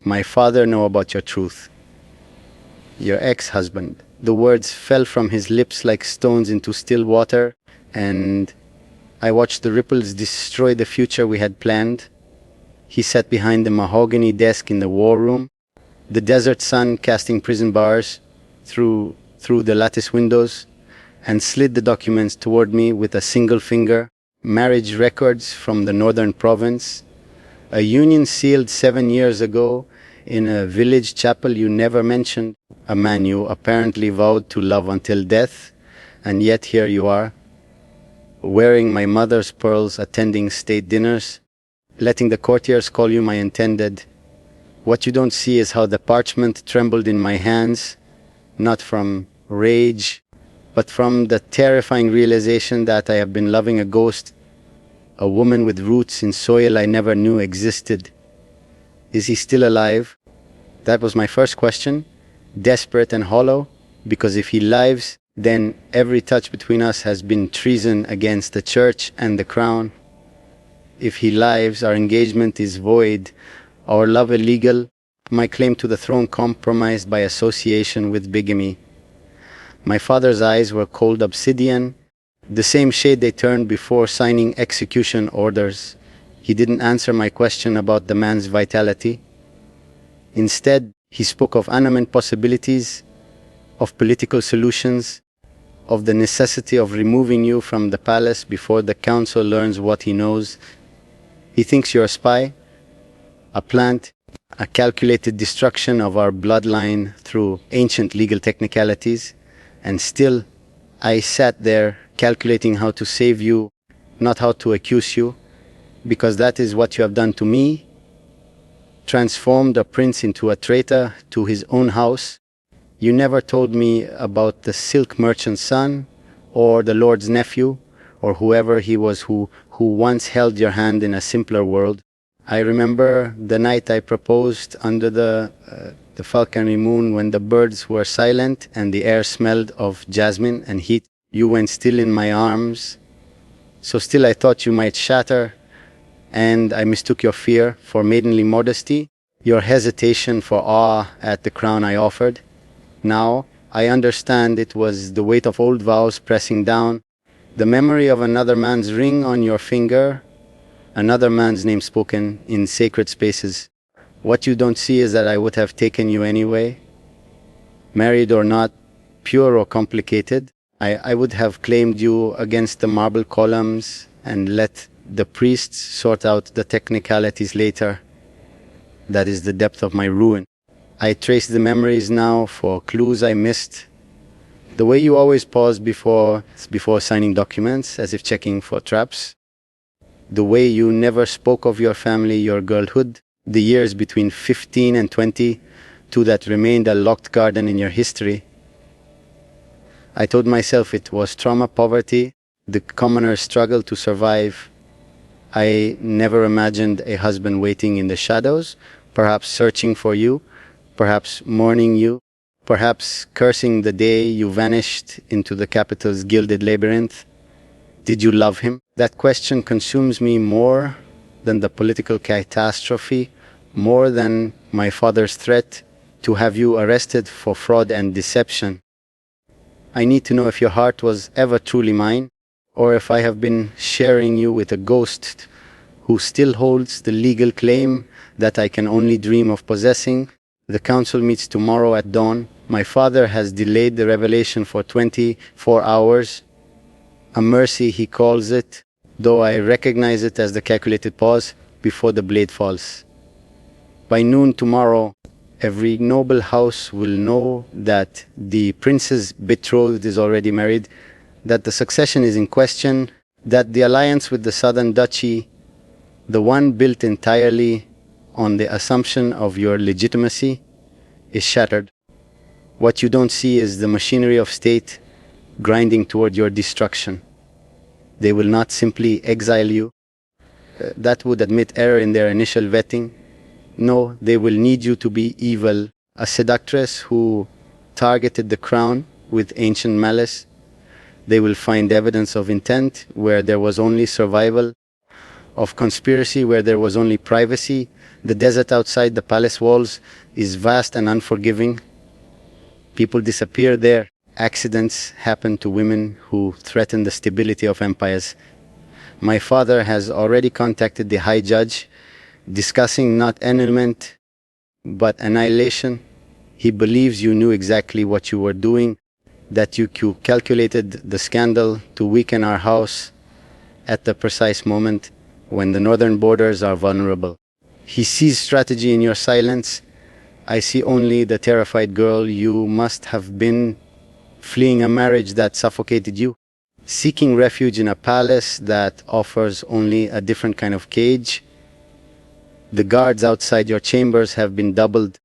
My father know about your truth. Your ex-husband. The words fell from his lips like stones into still water, and I watched the ripples destroy the future we had planned. He sat behind the mahogany desk in the war room, the desert sun casting prison bars through the lattice windows, and slid the documents toward me with a single finger. Marriage records from the northern province, a union sealed 7 years ago in a village chapel you never mentioned, a man you apparently vowed to love until death, and yet here you are, wearing my mother's pearls, attending state dinners, letting the courtiers call you my intended. What you don't see is how the parchment trembled in my hands, not from rage, but from the terrifying realization that I have been loving a ghost, a woman with roots in soil I never knew existed. Is he still alive? That was my first question, desperate and hollow, because if he lives, then every touch between us has been treason against the church and the crown. If he lives, our engagement is void, our love illegal, my claim to the throne compromised by association with bigamy. My father's eyes were cold obsidian, the same shade they turned before signing execution orders. He didn't answer my question about the man's vitality. Instead, he spoke of unnamed possibilities, of political solutions, of the necessity of removing you from the palace before the council learns what he knows. He thinks you're a spy, a plant, a calculated destruction of our bloodline through ancient legal technicalities. And still, I sat there calculating how to save you, not how to accuse you, because that is what you have done to me. Transformed a prince into a traitor to his own house. You never told me about the silk merchant's son, or the lord's nephew, or whoever he was who once held your hand in a simpler world. I remember the night I proposed under the falconry moon, when the birds were silent and the air smelled of jasmine and heat. You went still in my arms, so still I thought you might shatter, and I mistook your fear for maidenly modesty, your hesitation for awe at the crown I offered. Now I understand it was the weight of old vows pressing down, the memory of another man's ring on your finger, another man's name spoken in sacred spaces. What you don't see is that I would have taken you anyway. Married or not, pure or complicated, I would have claimed you against the marble columns and let the priests sort out the technicalities later. That is the depth of my ruin. I trace the memories now for clues I missed. The way you always pause before signing documents, as if checking for traps. The way you never spoke of your family, your girlhood, the years between 15 and 20, two that remained a locked garden in your history. I told myself it was trauma, poverty, the commoner's struggle to survive. I never imagined a husband waiting in the shadows, perhaps searching for you, perhaps mourning you, perhaps cursing the day you vanished into the capital's gilded labyrinth. Did you love him? That question consumes me more than the political catastrophe, more than my father's threat to have you arrested for fraud and deception. I need to know if your heart was ever truly mine, or if I have been sharing you with a ghost who still holds the legal claim that I can only dream of possessing. The council meets tomorrow at dawn. My father has delayed the revelation for 24 hours. A mercy, he calls it, though I recognize it as the calculated pause before the blade falls. By noon tomorrow, every noble house will know that the prince's betrothed is already married, that the succession is in question, that the alliance with the southern duchy, the one built entirely on the assumption of your legitimacy, is shattered. What you don't see is the machinery of state grinding toward your destruction. They will not simply exile you. That would admit error in their initial vetting. No, they will need you to be evil, a seductress who targeted the crown with ancient malice. They will find evidence of intent where there was only survival, of conspiracy where there was only privacy. The desert outside the palace walls is vast and unforgiving. People disappear there. Accidents happen to women who threaten the stability of empires. My father has already contacted the High Judge, discussing not annulment, but annihilation. He believes you knew exactly what you were doing, that you calculated the scandal to weaken our house at the precise moment when the northern borders are vulnerable. He sees strategy in your silence. I see only the terrified girl you must have been, fleeing a marriage that suffocated you, seeking refuge in a palace that offers only a different kind of cage. The guards outside your chambers have been doubled,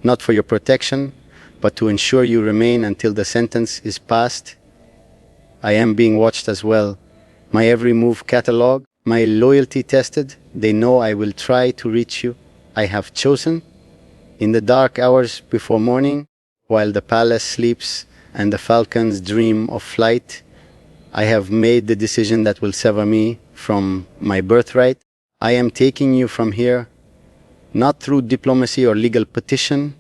not for your protection, but to ensure you remain until the sentence is passed. I am being watched as well. My every move catalogued, my loyalty tested. They know I will try to reach you. I have chosen. In the dark hours before morning, while the palace sleeps and the falcons dream of flight, I have made the decision that will sever me from my birthright. I am taking you from here, not through diplomacy or legal petition,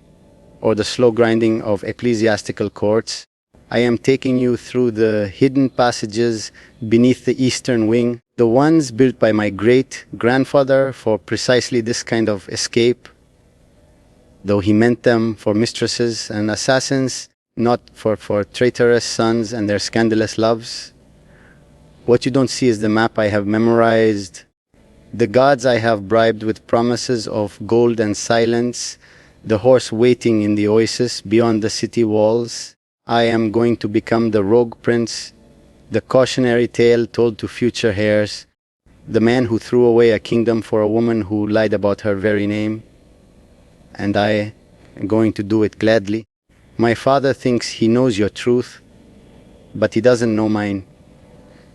or the slow grinding of ecclesiastical courts. I am taking you through the hidden passages beneath the eastern wing, the ones built by my great-grandfather for precisely this kind of escape, though he meant them for mistresses and assassins, not for traitorous sons and their scandalous loves. What you don't see is the map I have memorized, the gods I have bribed with promises of gold and silence, the horse waiting in the oasis beyond the city walls. I am going to become the rogue prince, the cautionary tale told to future heirs, the man who threw away a kingdom for a woman who lied about her very name. And I am going to do it gladly. My father thinks he knows your truth, but he doesn't know mine.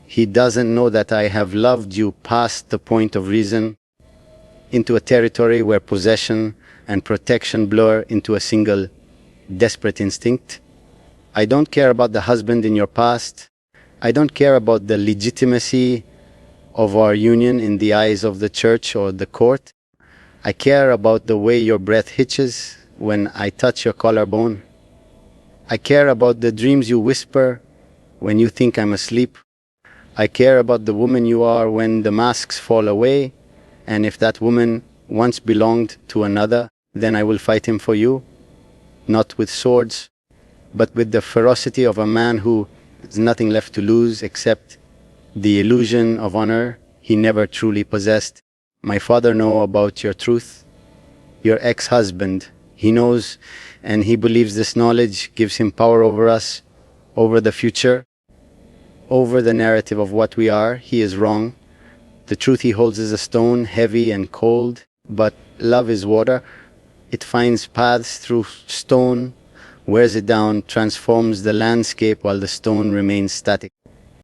He doesn't know that I have loved you past the point of reason, into a territory where possession and protection blur into a single desperate instinct. I don't care about the husband in your past. I don't care about the legitimacy of our union in the eyes of the church or the court. I care about the way your breath hitches when I touch your collarbone. I care about the dreams you whisper when you think I'm asleep. I care about the woman you are when the masks fall away, and if that woman once belonged to another, then I will fight him for you, not with swords, but with the ferocity of a man who has nothing left to lose except the illusion of honor he never truly possessed. My father knows about your truth, your ex-husband. He knows, and he believes this knowledge gives him power over us, over the future, over the narrative of what we are. He is wrong. The truth he holds is a stone, heavy and cold, but love is water. It finds paths through stone, wears it down, transforms the landscape while the stone remains static.